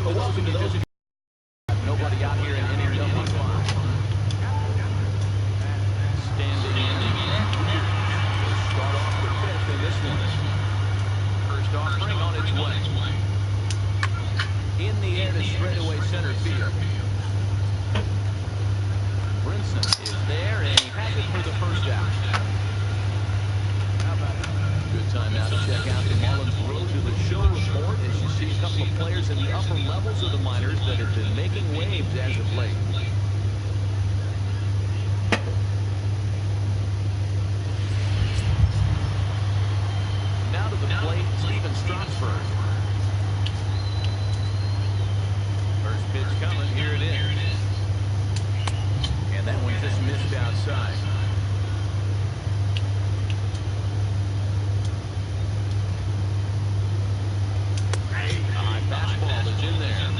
welcome to those. Nobody out here in inning number 5. Standing in at 2. Start off the 5th in this one. First offering on its way. In the air to straightaway center field. Brinson is there, and he has it for the first out. Good time now to check out the Mullins Road to the Show report as you see a couple of players in the upper levels of the minors that have been making waves as of late. Now to the plate, Steven Strasburg. First pitch coming, here it is. And that one just missed outside. Fastball is in there.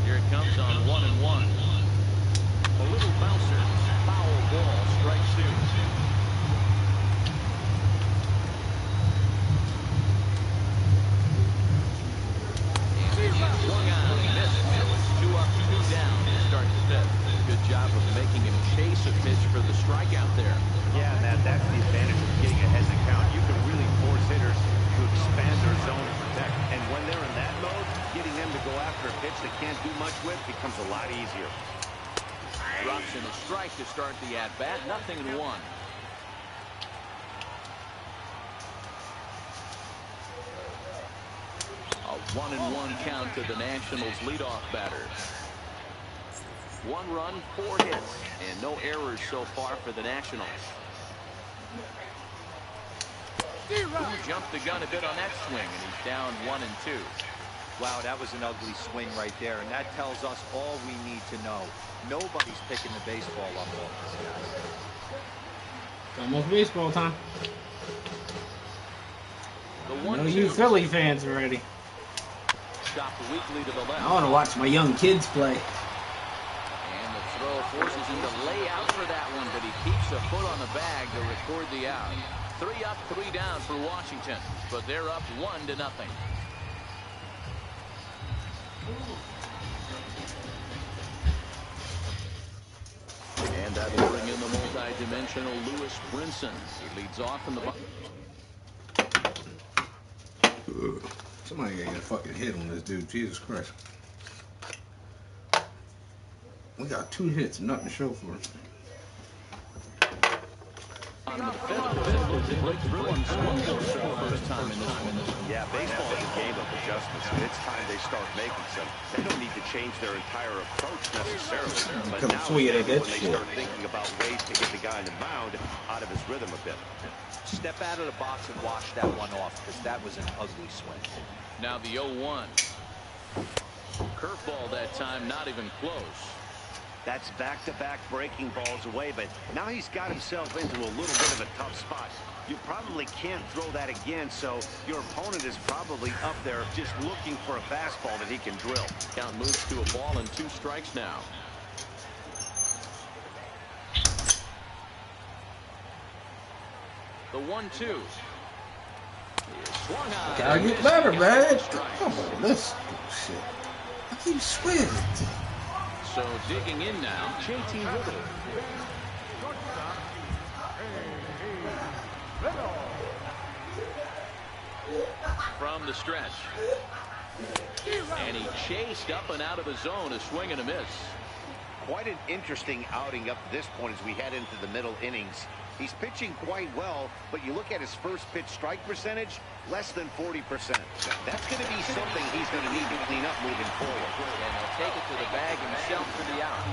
Here it comes on 1-1. A little bouncer. Foul ball. Strike 2. Swung on. Missed. 2 up, 2 down to start the 5th. Good job of making him chase a pitch for the strikeout there. Yeah, Matt, that's the advantage of getting ahead in the count. You can really force hitters to expand their zone and protect. And when they're in that mode, getting them to go after a pitch they can't do much with becomes a lot easier. Drops in a strike to start the at-bat. 0-1. A 1-1 count to the Nationals leadoff batter. 1 run, 4 hits, and no errors so far for the Nationals. Jumped the gun a bit on that swing, and he's down 1-2. Wow, that was an ugly swing right there, and that tells us all we need to know. Nobody's picking the baseball up off this guy. It's almost baseball time. The I know you Philly fans are ready. Stopped weakly to the left. I want to watch my young kids play. And the throw forces him to lay out for that one, but he keeps a foot on the bag to record the out. 3 up, 3 down for Washington, but they're up 1-0. And that will bring in the multi-dimensional Lewis Brinson. He leads off in the box. Somebody got a fucking hit on this dude. Jesus Christ. We got 2 hits, nothing to show for it. Yeah, baseball is a game of adjustments, and it's time they start making some. They don't need to change their entire approach necessarily, but now when they start thinking about ways to get the guy in the mound out of his rhythm a bit. Step out of the box and wash that one off, because that was an ugly swing. Now the 0-1. Curveball that time, not even close. That's back-to-back breaking balls away, but now he's got himself into a little bit of a tough spot. You probably can't throw that again, so your opponent is probably up there just looking for a fastball that he can drill. Count moves to a ball and 2 strikes now. The 1-2. Swung on. Gotta get better, man. Come on, this shit. I keep swinging. So digging in now, JT Little. From the stretch. And he chased up and out of the zone, a swing and a miss. Quite an interesting outing up to this point as we head into the middle innings. He's pitching quite well, but you look at his first pitch strike percentage, less than 40%. That's going to be something he's going to need to clean up moving forward. And he'll take it to the bag himself for the out.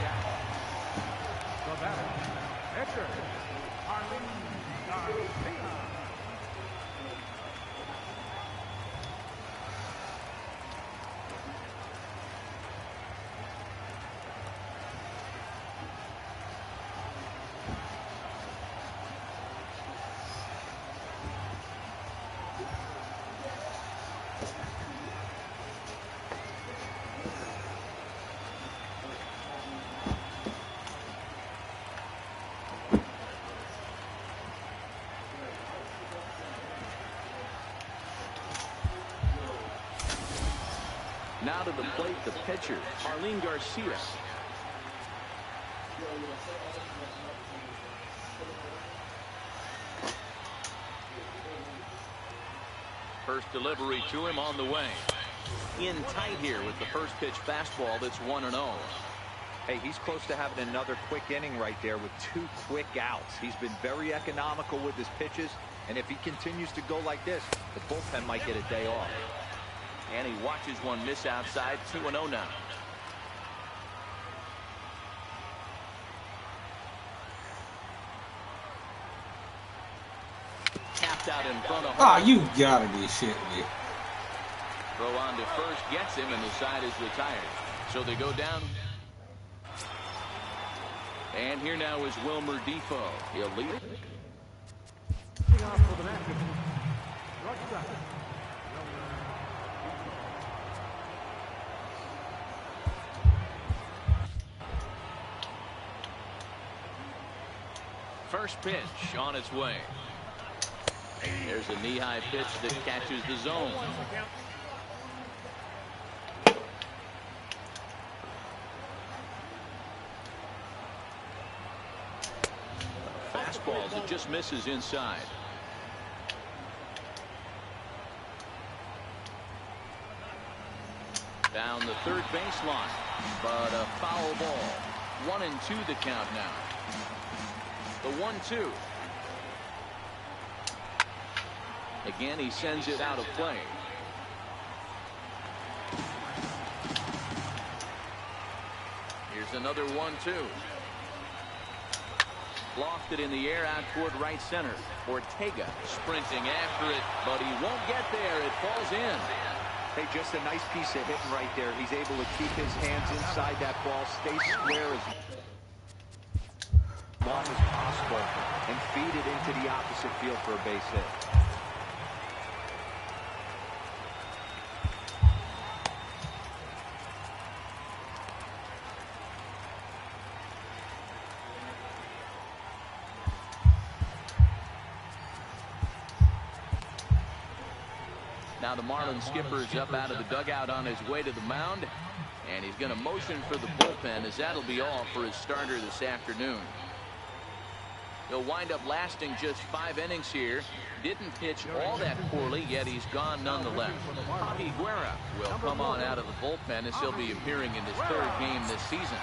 Now to the plate, the pitcher, Arlene Garcia. First delivery to him on the way. In tight here with the first pitch fastball that's 1-0. Hey, he's close to having another quick inning right there with 2 quick outs. He's been very economical with his pitches, and if he continues to go like this, the bullpen might get a day off. And he watches one miss outside. 2-0 now. Tapped out in front of home. Oh, you gotta be shitting me. Throw on to first gets him, and the side is retired. So they go down. And here now is Wilmer Defoe. He'll lead. First pitch on its way. There's a knee-high pitch that catches the zone. Fastball that just misses inside. Down the third baseline, but a foul ball. 1-2 the count now. The 1-2. Again, he sends it out of play. Here's another 1-2. Lofted in the air out toward right center. Ortega sprinting after it, but he won't get there. It falls in. Hey, just a nice piece of hitting right there. He's able to keep his hands inside that ball, stay square as long as possible, and feed it into the opposite field for a base hit. Now the Marlins skipper is up out of the dugout on his way to the mound, and he's going to motion for the bullpen, as that'll be all for his starter this afternoon. He'll wind up lasting just 5 innings here. Didn't pitch all that poorly, yet he's gone nonetheless. Javi Guerra will come on out of the bullpen, as he'll be appearing in his 3rd game this season.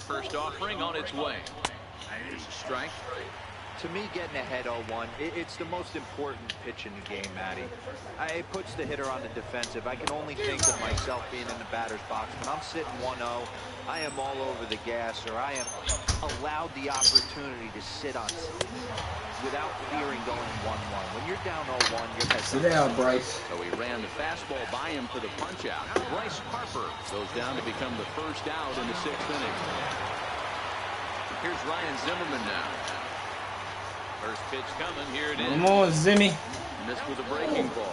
First offering on its way. Here's a strike. To me, getting ahead 0-1, it's the most important pitch in the game, Matty. It puts the hitter on the defensive. I can only think of myself being in the batter's box. When I'm sitting 1-0, I am all over the gas, or I am allowed the opportunity to sit on without fearing going 1-1. When you're down 0-1, your head's Sit down, Bryce. So he ran the fastball by him for the punch out. Bryce Harper goes down to become the first out in the 6th inning. Here's Ryan Zimmerman now. First pitch coming. Here it is. Come on, Zimmy. Missed with a breaking ball.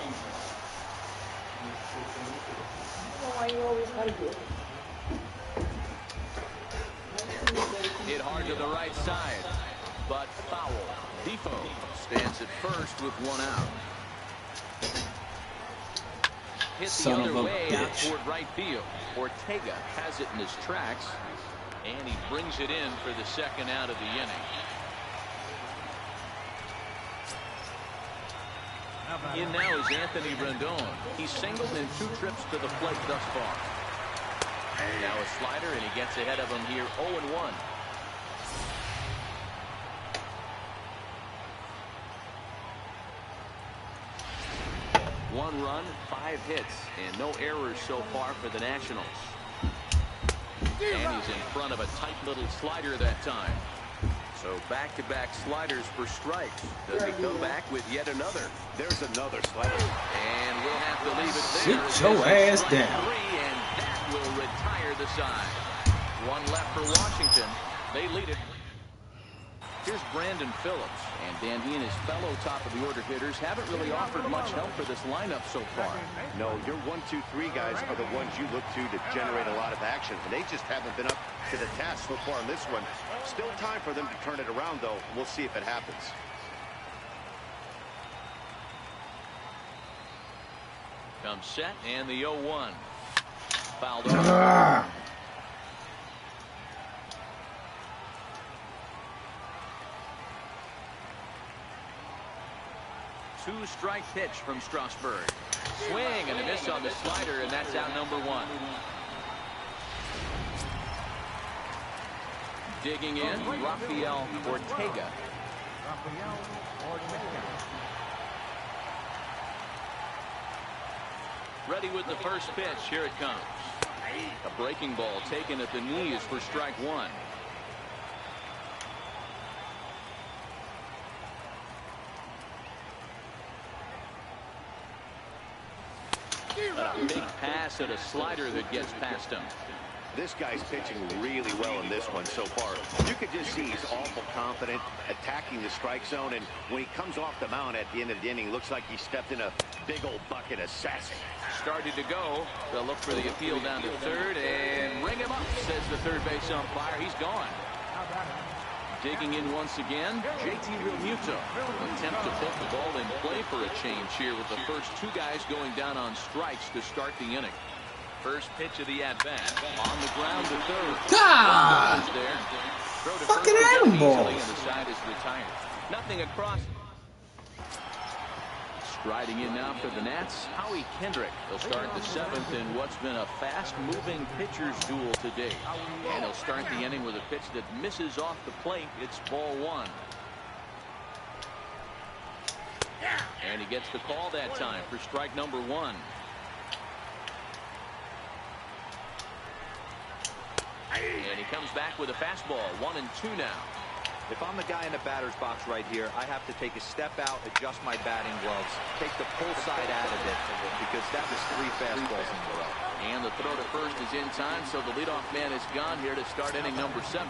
Hit hard to the right side, but foul. Defoe stands at first with 1 out. Hit Son the of other a way out bitch. toward right field. Ortega has it in his tracks, and he brings it in for the 2nd out of the inning. In now is Anthony Rendon. He's singled in 2 trips to the plate thus far. Now a slider, and he gets ahead of him here, 0-1. One run, 5 hits, and no errors so far for the Nationals. And he's in front of a tight little slider that time. So back-to-back sliders for strikes. Does he come back with yet another? There's another slider. And we'll have to leave it there. Sit your ass down. 3, and that will retire the side. One left for Washington. They lead it. Here's Brandon Phillips. And Dan, he and his fellow top-of-the-order hitters haven't really offered much help for this lineup so far. No, your 1, 2, 3 guys are the ones you look to generate a lot of action. And they just haven't been up to the task so far in this one. Still time for them to turn it around, though. We'll see if it happens. Comes set, and the 0-1. Fouled off. 2-strike pitch from Strasburg. Swing and a miss on the slider, and that's out number 1. Digging in, Rafael Ortega. Ready with the first pitch. Here it comes. A breaking ball taken at the knees for strike 1. A big pass at a slider that gets past him. This guy's pitching really well in this one so far. You could just see he's awful confident, attacking the strike zone, and when he comes off the mound at the end of the inning, looks like he stepped in a big old bucket of sassy. Started to go. They'll look for the appeal down to third, and ring him up, says the third base umpire. He's gone. Digging in once again, JT Realmuto will attempt to put the ball in play for a change here with the first 2 guys going down on strikes to start the inning. First pitch of the at-bat. On the ground to third. God! There. Throw to Fucking first animal easily, balls. and the side is retired. Nothing across. Striding in now for the Nats, Howie Kendrick. They'll start the 7th in what's been a fast-moving pitcher's duel today. And he'll start the inning with a pitch that misses off the plate. It's ball 1. And he gets the call that time for strike number 1. And he comes back with a fastball. 1-2 now. If I'm the guy in the batter's box right here, I have to take a step out, adjust my batting gloves, take the pull side out of it, because that was 3 fastballs in a row. And the throw to first is in time, so the leadoff man is gone here to start inning number 7.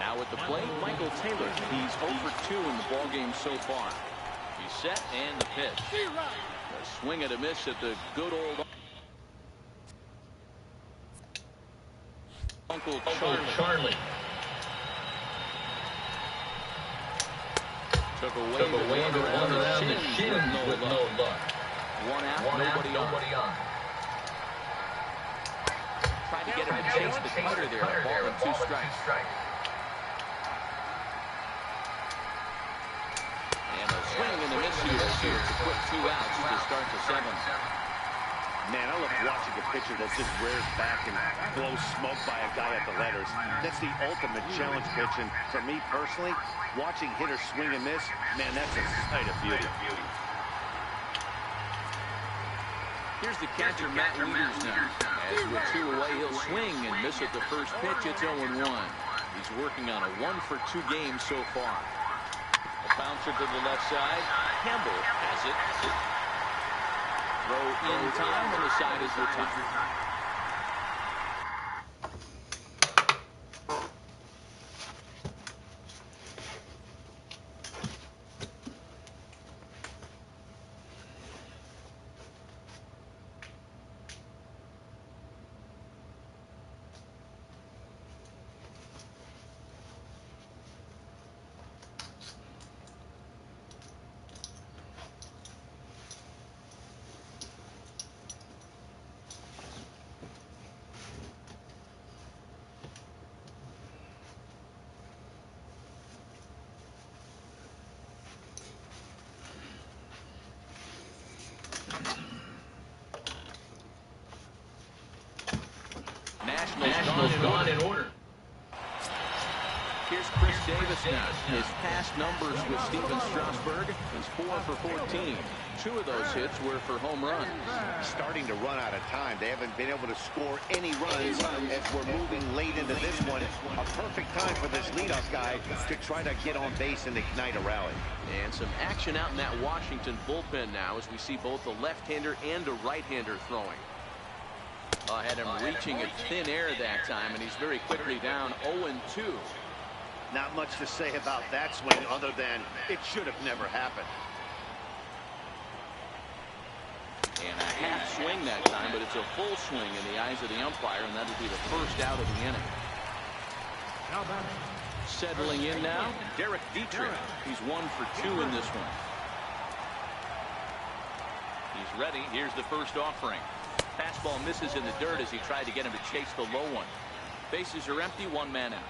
Now at the plate, Michael Taylor. He's 0 for 2 in the ballgame so far. He's set, and the pitch. A swing and a miss at the good old Uncle Charlie. Took away the one around the shin with no luck. One out, nobody on. Tried to get him to chase the cutter there. Ball and 2 strikes. And a swing and a miss here to put 2 outs to start the 7th. Man, I love watching a pitcher that just rears back and blows smoke by a guy at the letters. That's the ultimate challenge pitch. And for me personally, watching hitters swing and miss, man, that's a sight of beauty. Here's the catcher, Matt Wieters now. As with 2 away, he'll swing and miss at the first pitch. It's 0-1. He's working on a 1 for 2 game so far. A bouncer to the left side. Campbell has it. Throw in time, and the side is retired. Nationals gone in order. Here's Chris Davis now. His past numbers with Steven Strasburg is 4 for 14. 2 of those hits were for home runs. Starting to run out of time. They haven't been able to score any runs as we're moving late into this one. A perfect time for this leadoff guy to try to get on base and ignite a rally. And some action out in that Washington bullpen now as we see both a left-hander and a right-hander throwing. Had him reaching at thin air that time, and he's very quickly down 0-2. Not much to say about that swing other than it should have never happened. And a half swing that time, but it's a full swing in the eyes of the umpire, and that'll be the first out of the inning. Settling in now, Derek Dietrich. He's 1 for 2 in this one. He's ready. Here's the first offering. Fastball misses in the dirt as he tried to get him to chase the low one. Bases are empty, 1 man out.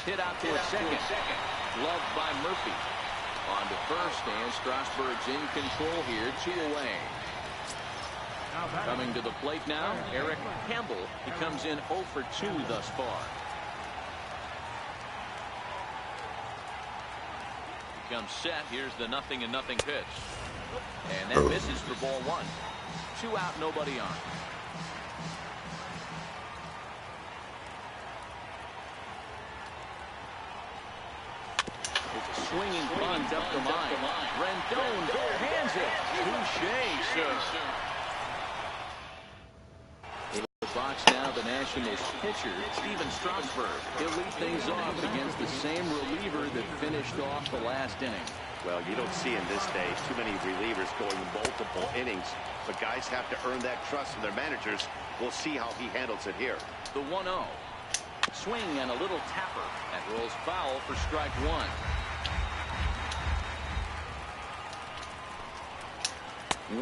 Hit out towards second. Gloved by Murphy. On to first, and Strasburg's in control here. 2 away. Coming to the plate now, Eric Campbell. He comes in 0 for 2 thus far. He comes set. Here's the 0-0 pitch. And that misses for ball 1. 2 out, nobody on. Swinging bunt up the line. Rendon hands it. Touché, sir. In the box now, the Nationals pitcher, Steven Strasburg. He'll lead things off against the same reliever that finished off the last inning. Well, you don't see in this day too many relievers going multiple innings, but guys have to earn that trust from their managers. We'll see how he handles it here. The 1-0. Swing and a little tapper. That rolls foul for strike 1.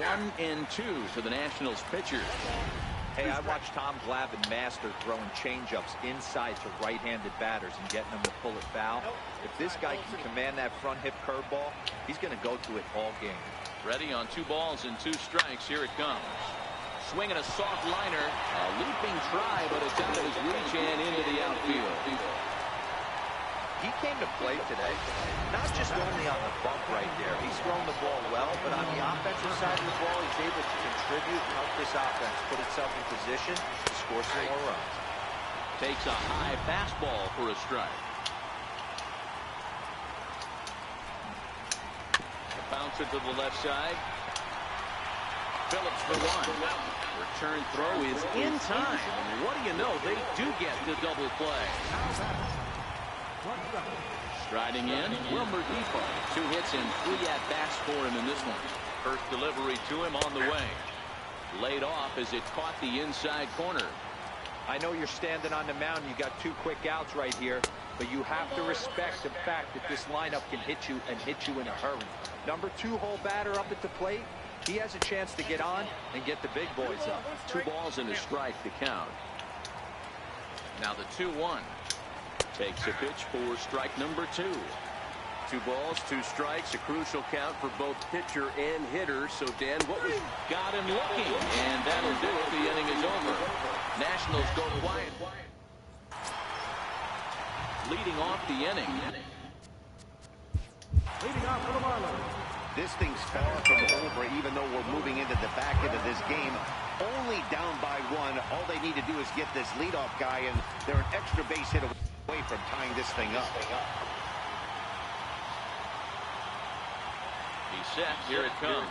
1-2 to the Nationals pitcher. Hey, I watched Tom Glavine master throwing changeups inside to right-handed batters and getting them to pull it foul. If this guy can command that front hip curveball, he's going to go to it all game. Ready on 2 balls and 2 strikes. Here it comes. Swinging a soft liner. A leaping try, but it's out of his reach and into the outfield. He came to play today, not just only on the bump right there. He's thrown the ball well, but on the offensive side of the ball, he's able to contribute and help this offense put itself in position to score some more runs. Takes a high fastball for a strike. Bounce it to the left side. Phillips for 1. Return throw is in time. And what do you know? They do get the double play. Striding in, Wilmer Depot. 2 hits and 3 at-bats for him in this one. First delivery to him on the way. Laid off as it caught the inside corner. I know you're standing on the mound. You got 2 quick outs right here, but you have to respect the fact that this lineup can hit you and hit you in a hurry. Number 2-hole batter up at the plate. He has a chance to get on and get the big boys up. 2 balls and a strike to count. Now the 2-1. Takes a pitch for strike number 2. 2 balls, 2 strikes, a crucial count for both pitcher and hitter. So, Dan, what was got him looking? And that'll do it. The inning is over. Nationals go quiet. Leading off the inning. This thing's far from over, even though we're moving into the back end of this game. Only down by 1. All they need to do is get this leadoff guy, and they're an extra base hit away from tying this thing up. He's set. Here it comes.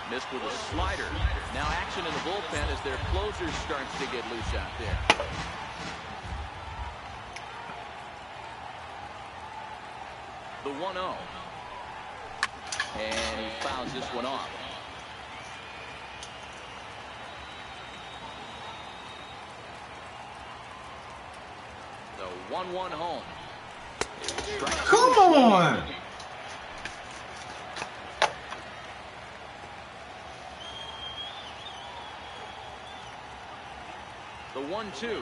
Missed with a slider. Now action in the bullpen as their closer starts to get loose out there. The 1-0. And he fouls this one off. The 1-1 home. Come on! 1-2.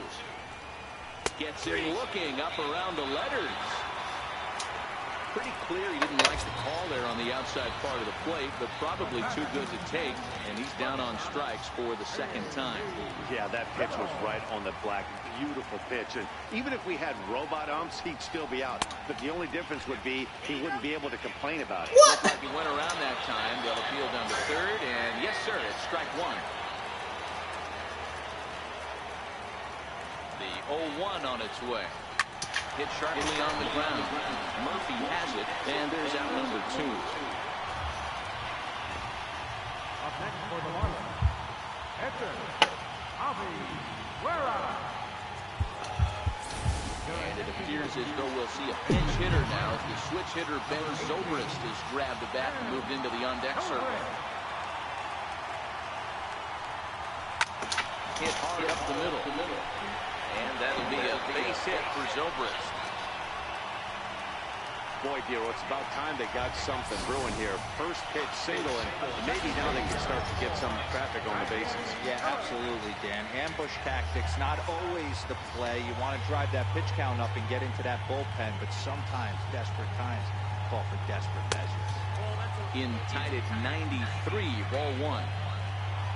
Gets him looking up around the letters. Pretty clear he didn't like the call there on the outside part of the plate, but probably too good to take, and he's down on strikes for the second time. Yeah, that pitch was right on the black. Beautiful pitch, and even if we had robot umps, he'd still be out. But the only difference would be he wouldn't be able to complain about it. Looks like he went around that time. They'll appeal down to third, and yes, sir, it's strike one. The 0-1 on its way. Hit sharply on the ground. Murphy has it, and there's out number 2. Up next for the Marlins, Edgar Avihuera. And it appears as though we'll see a pinch hitter now as the switch hitter Ben Zobrist has grabbed the bat and moved into the on-deck circle. Hit hard up the middle. And that'll be a base hit for Zobrist. Boy, Dero, it's about time they got something brewing here. First pitch single, and maybe now they can start to get some traffic on the bases. Yeah, absolutely, Dan. Ambush tactics, not always the play. You want to drive that pitch count up and get into that bullpen, but sometimes desperate times call for desperate measures. In tied at 93, ball 1.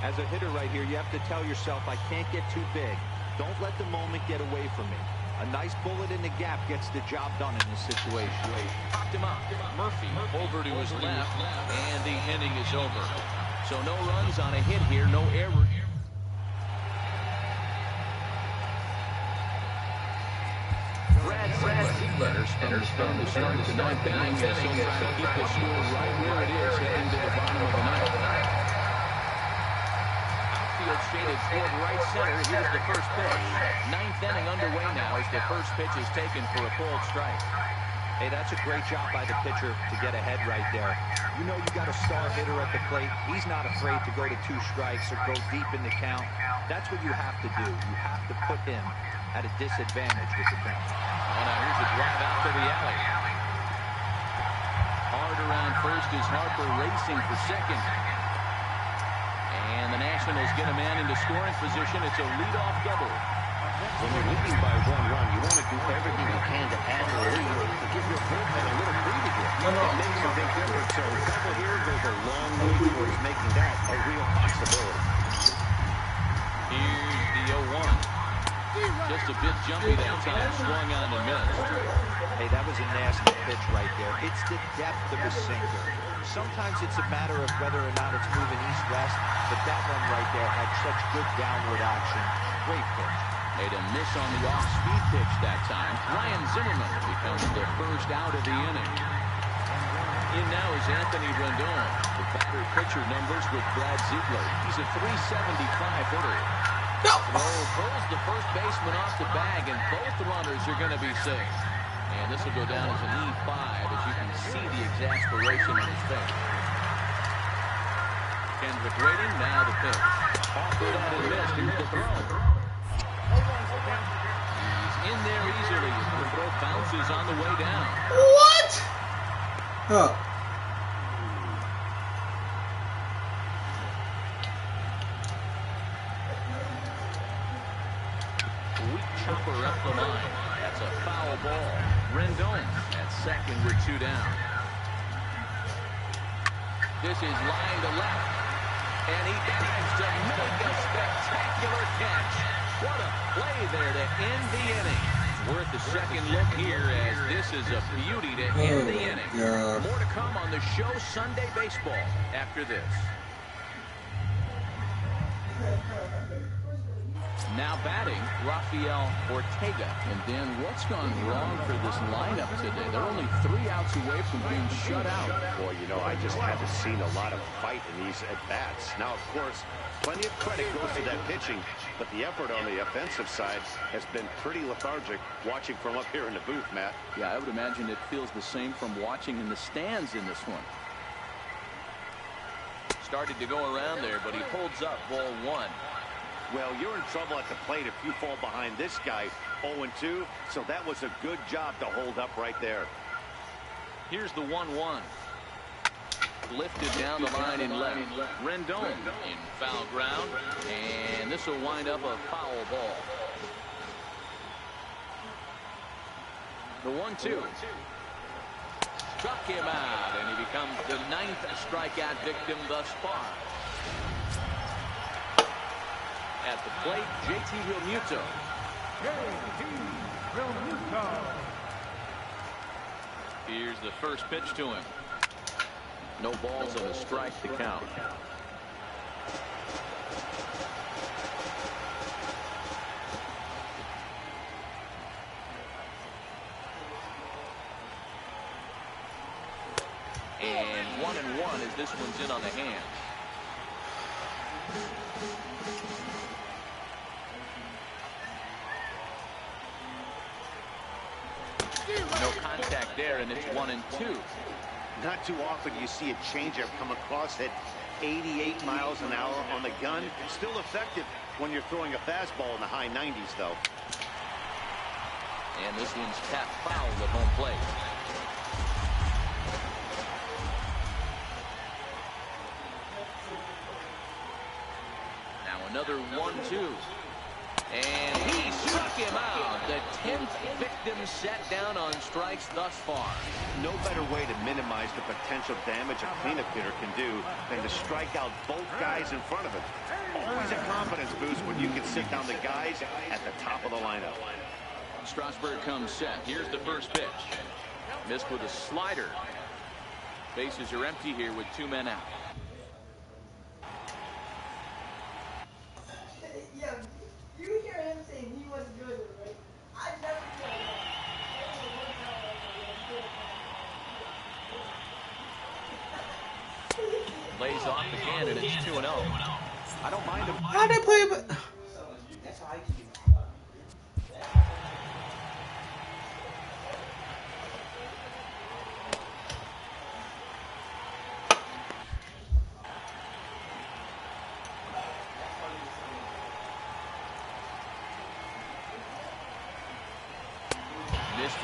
As a hitter right here, you have to tell yourself, I can't get too big. Don't let the moment get away from me. A nice bullet in the gap gets the job done in this situation. Popped him up. Murphy over to his left, and the inning is over. So no runs on a hit here, no error. Brad Ziegler spinners from the start of the 9th inning, so trying to keep the score right where it is heading to the bottom of the 9th. Shaded toward right center. Here's the first pitch. 9th inning underway now as the first pitch is taken for a called strike. Hey, that's a great job by the pitcher to get ahead right there. You know you got a star hitter at the plate. He's not afraid to go to 2 strikes or go deep in the count. That's what you have to do. You have to put him at a disadvantage with the count. Oh, now here's a drive out to the alley. Hard around first is Harper racing for second. And the Nationals get a man into scoring position. It's a leadoff double. When you're leading by 1 run, you want to do everything you can to add to the lead to give your bullpen a little breathing room. It makes a big difference. So a double here goes a long way towards making that a real possibility. Here's the 0-1. Just a bit jumpy that time. Swung on and missed. Hey, that was a nasty pitch right there. It's the depth of a sinker. Sometimes it's a matter of whether or not it's moving east-west, but that one right there had such good downward action. Great pitch. Made a miss on the off-speed pitch that time. Ryan Zimmerman becomes the first out of the inning. In now is Anthony Rendon. The batter-pitcher numbers with Brad Ziegler. He's a .375 hitter. Pulls the first baseman off the bag, and both runners are going to be safe. And this will go down as an E5, as you can see the exasperation on his face. Kendrick waiting, now the pitch. Off it on and missed. Here's the throw. He's in there easily. The throw bounces on the way down. What? Huh. Weak chopper up the line. That's a foul ball. Rendon at second with 2 down. This is line to left. And he dives to make a spectacular catch. What a play there to end the inning. Worth a second look here, as this is a beauty to end the inning. God. More to come on the show Sunday Baseball after this. Now batting, Rafael Ortega. And Dan, what's gone wrong for this lineup today? They're only 3 outs away from being shut out. Boy, you know, I just haven't seen a lot of fight in these at-bats. Now, of course, plenty of credit goes to that pitching, but the effort on the offensive side has been pretty lethargic watching from up here in the booth, Matt. Yeah, I would imagine it feels the same from watching in the stands in this one. Started to go around there, but he holds up ball 1. Well, you're in trouble at the plate if you fall behind this guy 0-2, so that was a good job to hold up right there. Here's the 1-1. lifted down the line in left. Rendon in foul ground, and this will wind up a foul ball. The 1-2. Struck him out, and he becomes the 9th strikeout victim thus far. At the plate, JT Realmuto. Here's the first pitch to him. No balls and a strike to count. And 1-1 as this one's in on the hand. No contact there, and it's 1-2. Not too often you see a changeup come across at 88 miles an hour on the gun. Still effective when you're throwing a fastball in the high 90s, though. And this one's tapped foul at home plate. Now another 1-2. And he struck him out. The 10th victim set down on strikes thus far. No better way to minimize the potential damage a cleanup hitter can do than to strike out both guys in front of him. Always a confidence boost when you can sit down the guys at the top of the lineup. Strasburg comes set. Here's the first pitch. Missed with a slider. Bases are empty here with 2 men out. Yeah, you hear him saying he was good, right? I never said that. Lays off the can, and it's 2-0. I don't mind him. How they play, but That's how I keep.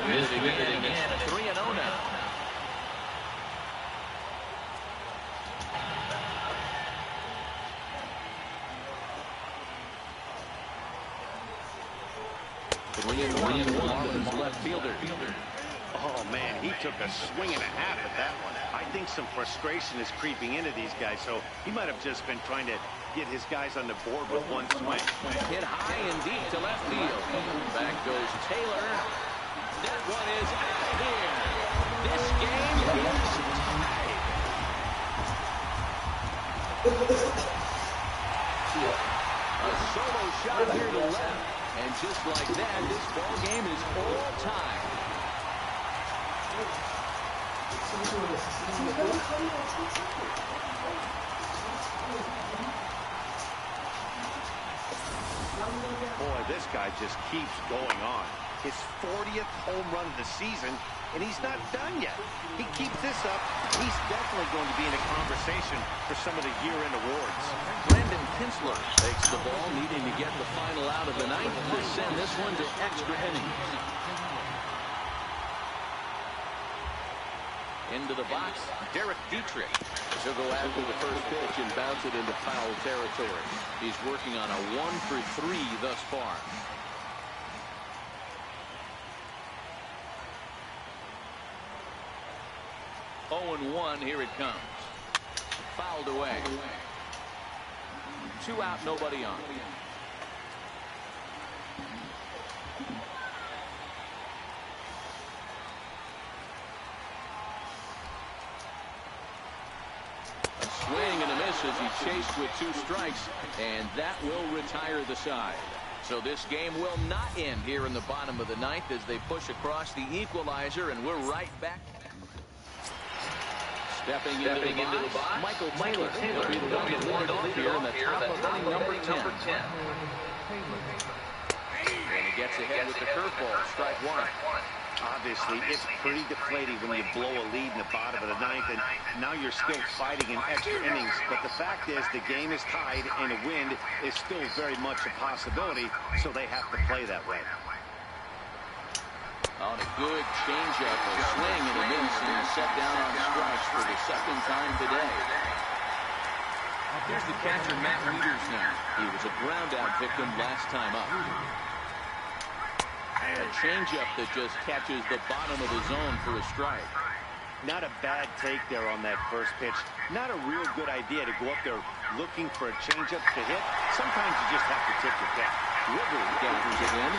Missed again. It's 3-0 now. Marlins left fielder. Oh, man, he took a swing and a half at that one. I think some frustration is creeping into these guys, so he might have just been trying to get his guys on the board with one swing. Hit high and deep to left field. Back goes Taylor. That one is out of here. This game is tied. A solo shot here to left. And just like that, this ball game is all tied. Boy, this guy just keeps going on. His 40th home run of the season, and he's not done yet. He keeps this up, he's definitely going to be in a conversation for some of the year-end awards. Brandon Kinsler takes the ball, needing to get the final out of the ninth to send this one to extra innings. Into the box, Derek Dietrich. He'll go after the first pitch and bounce it into foul territory. He's working on a 1-for-3 thus far. Oh, and 1, here it comes. Fouled away. 2 out, nobody on. A swing and a miss as he chased with 2 strikes, and that will retire the side. So this game will not end here in the bottom of the ninth as they push across the equalizer, and we're right back. Stepping into the box, Michael Taylor. He'll be the one to lead off here in the top of inning number 10. And he gets ahead with the curveball, strike 1. Obviously, it's pretty deflating when you blow a lead in the bottom of the ninth, and now you're still fighting in extra innings. But the fact is, the game is tied, and a win is still very much a possibility, so they have to play that way. On a good changeup, a swing and a miss, and he's set down on strikes for the second time today. Here's the catcher, Matt Wieters now. He was a ground-out victim last time up. A changeup that just catches the bottom of the zone for a strike. Not a bad take there on that first pitch. Not a real good idea to go up there looking for a changeup to hit. Sometimes you just have to tip your cap. River gathers it in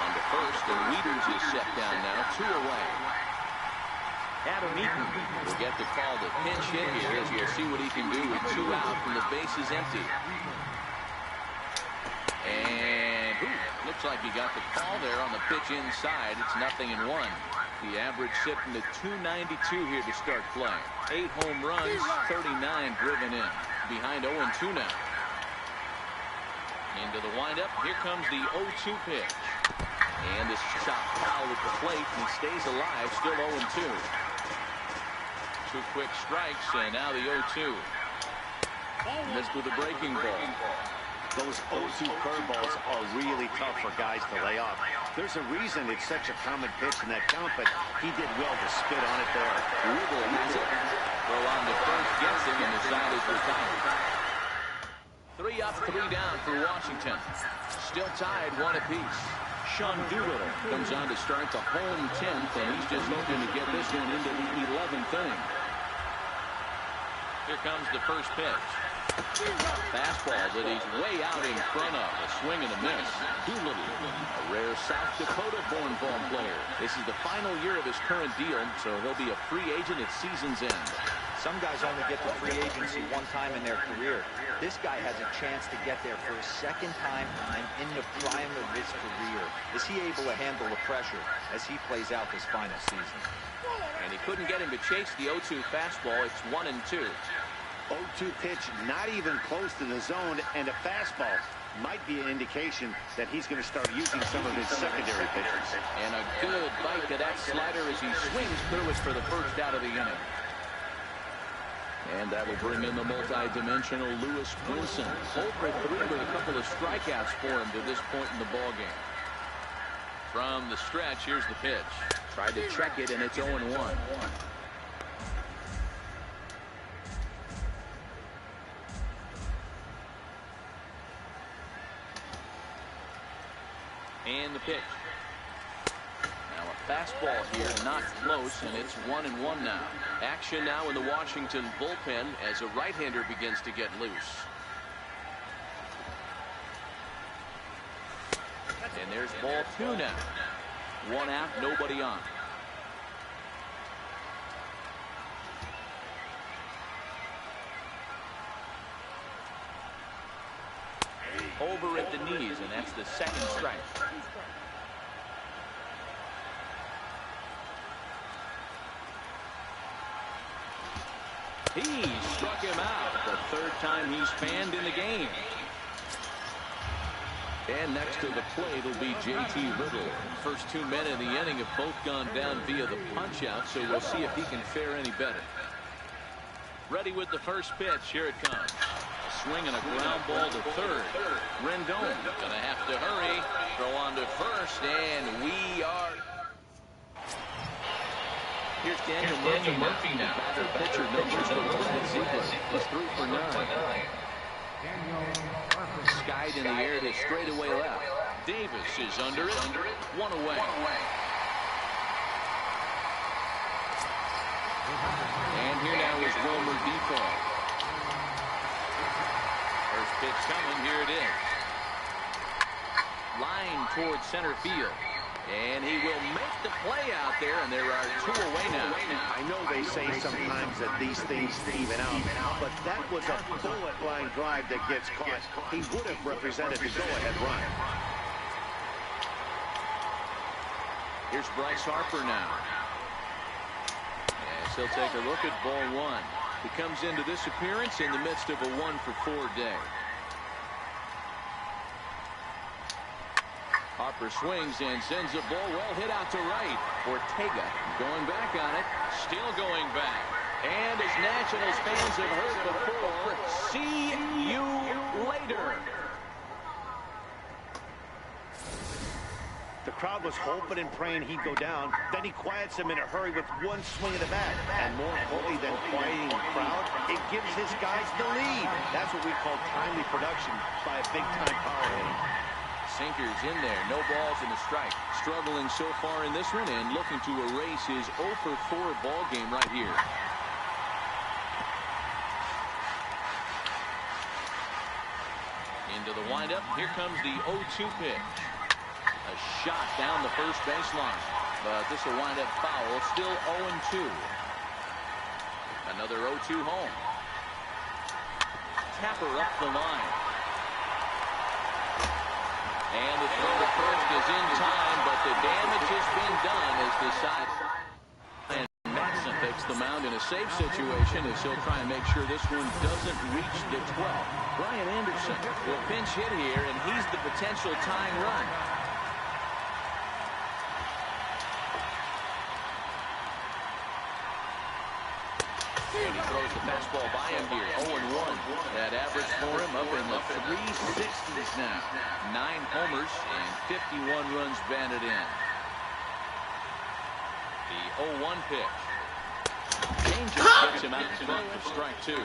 on the first, and Wieters is set down now, 2 away. Adam Eaton will get the call to pinch hit here, as we'll see what he can do with 2 out from the bases empty. And looks like he got the call there on the pitch inside. It's 0-1. The average sitting at 292 here to start play. 8 home runs, 39 driven in. Behind 0-2 now. Into the windup. Here comes the 0-2 pitch. And this shot foul at the plate, and he stays alive, still 0-2. 2 quick strikes, and now the 0-2. Missed with a breaking ball. Those 0-2 curveballs are really tough for guys to lay off. There's a reason it's such a common pitch in that count, but he did well to spit on it there. Rubel has it. Throw on to first, gets him, and the side is retired. 3 up, 3 down for Washington. Still tied, 1 apiece. Sean Doolittle comes on to start the home 10th, and he's just hoping to get this one into the 11th inning. Here comes the first pitch. Fastball that he's way out in front of. A swing and a miss. Doolittle, a rare South Dakota-born ball player. This is the final year of his current deal, so he'll be a free agent at season's end. Some guys only get to free agency 1 time in their career. This guy has a chance to get there for a second time and in the prime of his career. Is he able to handle the pressure as he plays out this final season? And he couldn't get him to chase the 0-2 fastball. It's 1-2. 0-2 pitch, not even close to the zone, and a fastball might be an indication that he's going to start using some of his secondary pitches. And a good bite to that slider as he swings through it for the first out of the inning. And that will bring in the multi-dimensional Lewis Brinson. 0 for 3 with a couple of strikeouts for him to this point in the ballgame. From the stretch, here's the pitch. Tried to check it, and it's 0-1. And the pitch. Now a fastball here, not close, and it's 1-1 now. Action now in the Washington bullpen as a right-hander begins to get loose. And there's ball 2 now. 1 out, nobody on. Over at the knees, and that's the second strike. He struck him out. The 3rd time he's fanned in the game. And next to the plate will be J.T. Riddle. First 2 men in the inning have both gone down via the punch-out, so we'll see if he can fare any better. Ready with the first pitch. Here it comes. A swing and a ground ball to 3rd. Rendon gonna have to hurry. Throw on to first, and we are... Here's Daniel Murphy now. Batter pitcher numbers for Brad Ziegler. He's 3 for 9. Skied in the air to straightaway left. Davis is under it. 1 away. And here now is Wilmer Defoe. First pitch coming. Here it is. Line towards center field. And he will make the play out there, and there are 2 away now. I know they say sometimes that these things even out, but that was a bullet line drive that gets caught. He would have represented the go-ahead run. Here's Bryce Harper now. Yes, he'll take a look at ball 1. He comes into this appearance in the midst of a 1-for-4 day. Harper swings and sends a ball well hit out to right. Ortega going back on it. Still going back. And as Nationals fans have heard before, see you later. The crowd was hoping and praying he'd go down. Then he quiets him in a hurry with one swing of the bat. And more importantly than quieting the crowd, it gives his guys the lead. That's what we call timely production by a big-time power hitter. Sinkers in there, no balls and a strike. Struggling so far in this one and looking to erase his 0 for 4 ball game right here. Into the windup, here comes the 0-2 pitch. A shot down the first baseline, but this will wind up foul. Still 0-2. Another 0-2 home. Tapper up the line. And the throw to first is in time, but the damage has been done as the side. And Matson takes the mound in a safe situation as he'll try and make sure this one doesn't reach the 12th. Brian Anderson will pinch hit here, and he's the potential tying run. And he throws the fastball by him here. 0-1. That average for him up in the 360s now. 9 homers and 51 runs batted in. The 0-1 pitch. Changeup gets him out in front for strike 2.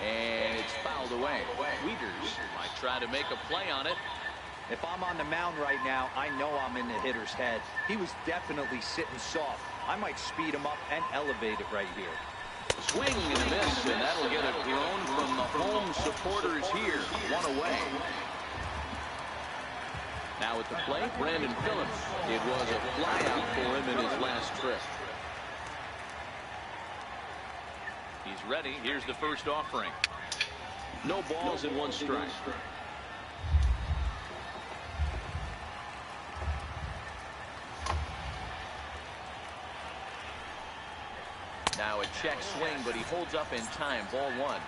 And it's fouled away. Wieters might try to make a play on it. If I'm on the mound right now, I know I'm in the hitter's head. He was definitely sitting soft. I might speed him up and elevate it right here. Swing and a miss, and that'll get a groan from the home supporters here. 1 away. Now at the plate, Brandon Phillips. It was a flyout for him in his last trip. He's ready. Here's the first offering. No balls and 1 strike. Now a check swing, but he holds up in time. Ball 1.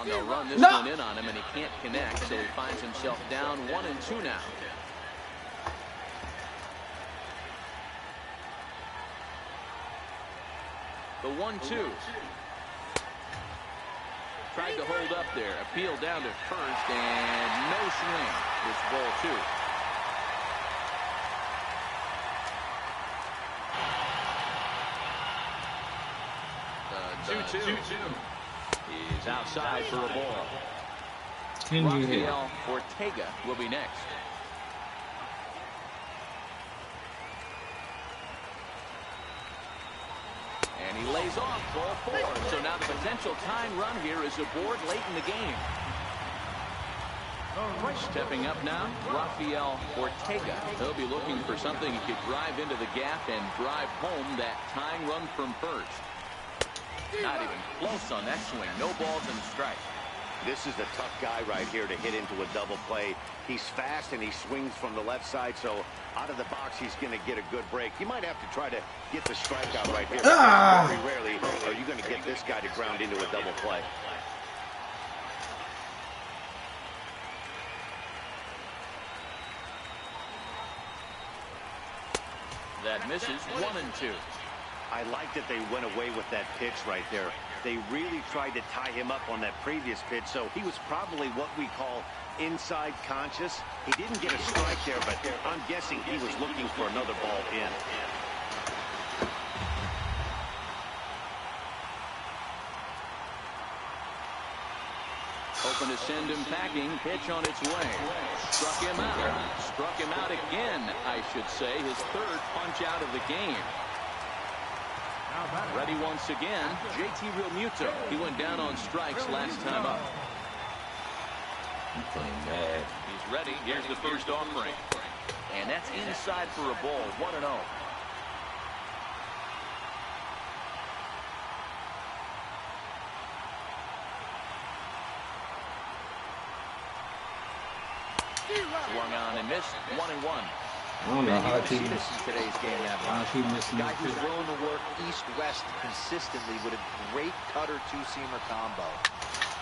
They'll run this one in on him, and he can't connect, so he finds himself down 1-2 now. The 1-2. Tried to hold up there. Appeal down to first, and no swing. It's ball 2. 2-2. He's outside for a ball. Rafael Ortega will be next. And he lays off ball 4. So now the potential tying run here is aboard late in the game. Stepping up now, Rafael Ortega. He'll be looking for something he could drive into the gap and drive home that tying run from first. Not even close on that swing. No balls and a strike. This is a tough guy right here to hit into a double play. He's fast and he swings from the left side, so out of the box he's going to get a good break. You might have to try to get the strikeout right here. Very rarely are you going to get this guy to ground into a double play. That misses. 1-2. I like that they went away with that pitch right there. They really tried to tie him up on that previous pitch, so he was probably what we call inside conscious. He didn't get a strike there, but I'm guessing he was looking for another ball in. Hoping to send him packing. Pitch on its way. Struck him out. Struck him out again, I should say. His 3rd punch out of the game. Ready once again, JT Realmuto. He went down on strikes last time up. I'm playing bad. He's ready. Here's the first offering. And that's inside for a ball. 1-0. Swung on and missed. 1-1. I don't know how he This is today's game, missing guy this who's pitch. willing to work east-west consistently with a great cutter two-seamer combo.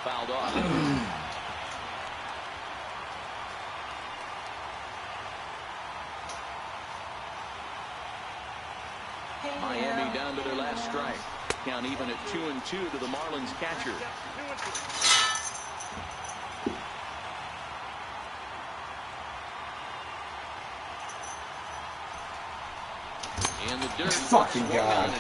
Fouled off. their last strike. Count even at 2-2 to the Marlins catcher. In the dirt. Fucking God.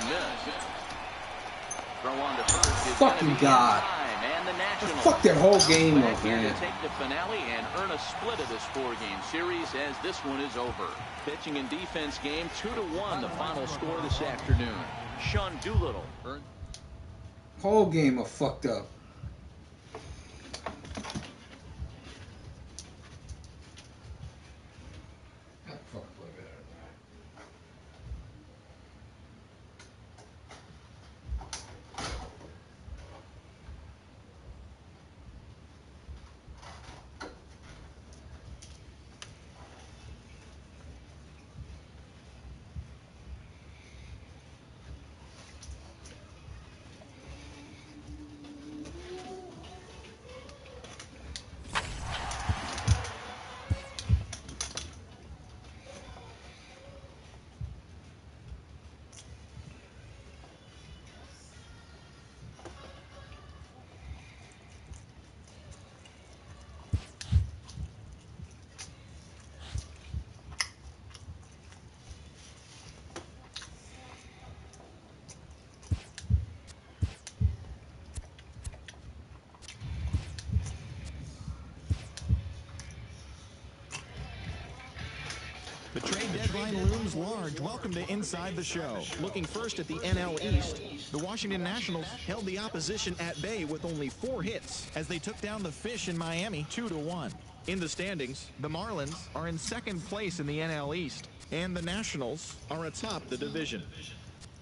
Throw on to first. Fucking God. And the Nationals Fuck that whole game up, here man. to take the finale and earn a split of this 4-game series as this one is over. Pitching and defense game 2-1, the final score this afternoon. Sean Doolittle earned. Whole game are fucked up. The trade deadline looms large. Welcome to Inside the Show. Looking first at the NL East, the Washington Nationals held the opposition at bay with only 4 hits as they took down the Fish in Miami 2-1. In the standings, the Marlins are in second place in the NL East, and the Nationals are atop the division.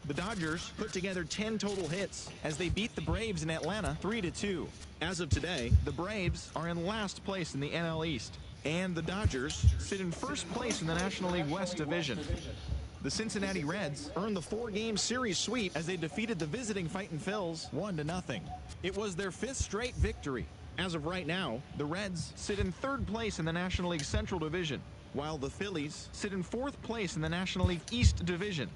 The Dodgers put together 10 total hits as they beat the Braves in Atlanta 3-2. As of today, the Braves are in last place in the NL East, and the Dodgers sit in first place in the National League West Division. The Cincinnati Reds earned the 4-game series sweep as they defeated the visiting Fightin' Phils 1-0. It was their 5th straight victory. As of right now, the Reds sit in 3rd place in the National League Central Division, while the Phillies sit in 4th place in the National League East Division.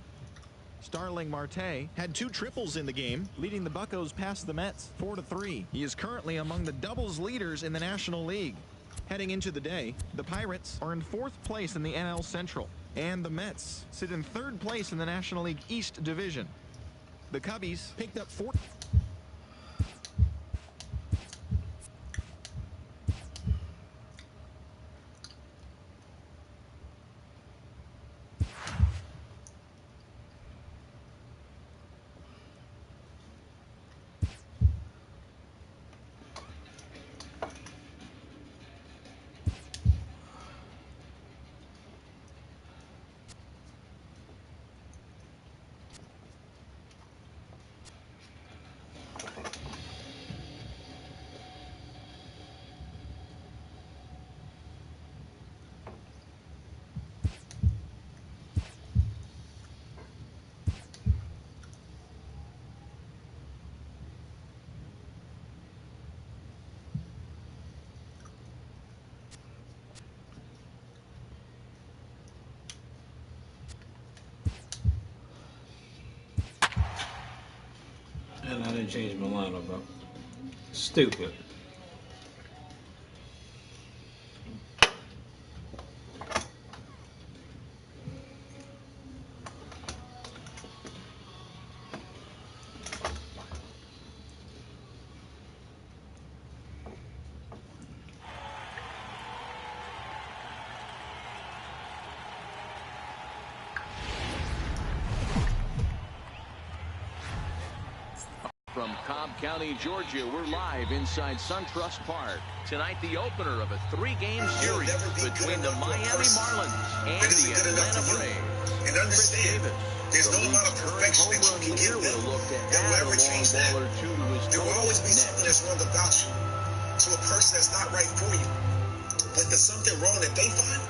Starling Marte had 2 triples in the game, leading the Buccos past the Mets 4-3. He is currently among the doubles leaders in the National League. Heading into the day, the Pirates are in 4th place in the NL Central, and the Mets sit in 3rd place in the National League East Division. The Cubbies picked up 4. And I didn't change my lineup, bro. Stupid. From Cobb County, Georgia, we're live inside SunTrust Park. Tonight, the opener of a 3-game series between the Miami Marlins and the Atlanta Braves. And understand, there's no amount of perfection that you can give them that will ever change that. There will always be something that's wrong about you to a person that's not right for you. But there's something wrong that they find,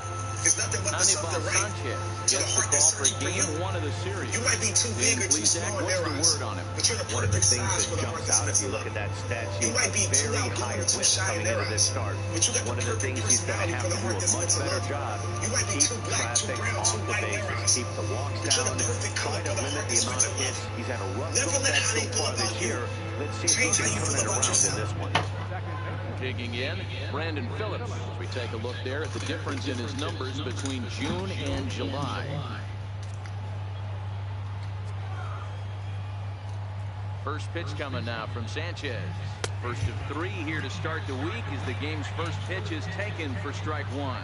It's nothing but the something right. Sanchez To the gets the heart, call there's for something for game you. 1 of the series. You might be too big or too Please, small in what's their the eyes. word on him? But you're the One of the perfect things size that for the jumps heart that's out if messed you look up. at that stat You sheet, might be too very outgoing high or too whip shy in coming their into this eyes. start. But you got One the of the perfect things he's going to personality have for to the do heart a that's much meant to better love. job, You might be keep too black, too traffic brown, too off the white in their bases, eyes. keep the walks But you're down, the perfect try color to for the limit heart the that's amount meant of to love. hits. He's had a rough Never go of let that how so they feel far about this you year. Let's see if he change how can you turn feel it about around in yourself. this one. Second baseman. Digging in, Brandon Phillips. As we take a look there at the difference in his numbers between June and July. First pitch coming now from Sanchez. First of 3 here to start the week as the game's first pitch is taken for strike 1.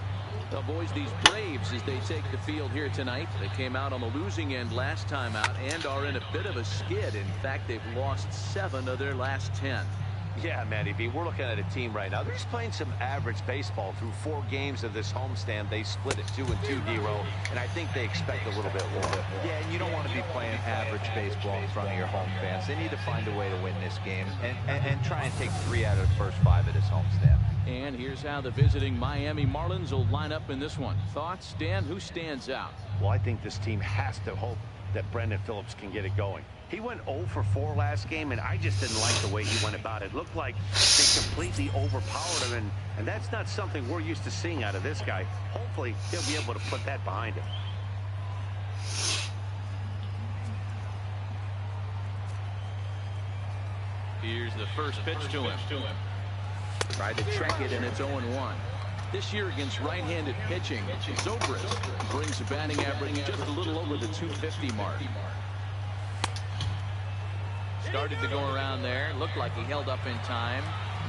Now, boys, these Braves, as they take the field here tonight, they came out on the losing end last time out and are in a bit of a skid. In fact, they've lost 7 of their last 10. Yeah, Matty B, we're looking at a team right now. They're just playing some average baseball through 4 games of this homestand. They split it 2-2, D-Row, and I think they expect a little bit more. Yeah, and you don't want to be playing average baseball in front of your home fans. They need to find a way to win this game and try and take 3 out of the first 5 of this homestand. And here's how the visiting Miami Marlins will line up in this one. Thoughts, Dan? Who stands out? Well, I think this team has to hope that Brandon Phillips can get it going. He went 0 for 4 last game, and I just didn't like the way he went about it. Looked like they completely overpowered him, and that's not something we're used to seeing out of this guy. Hopefully, he'll be able to put that behind him. Here's the first pitch to him. Tried to check it, and it's 0-1. This year against right-handed pitching, Zobrist brings a batting average just a little over the 250 mark. Started to go around there. Looked like he held up in time.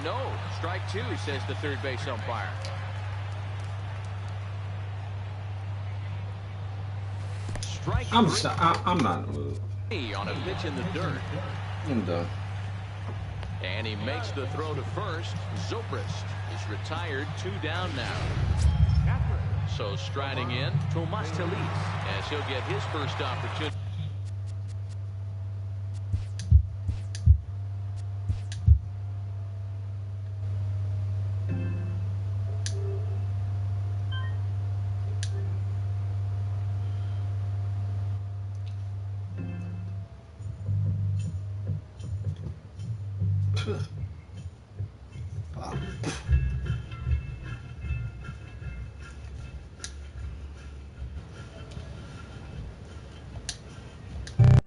No, strike 2, says the third base umpire. Strike I'm three not in the mood. on a pitch in the dirt. I'm done. And he makes the throw to first. Zobrist is retired, 2 down now. So striding in, Tomas Telis, as he'll get his first opportunity.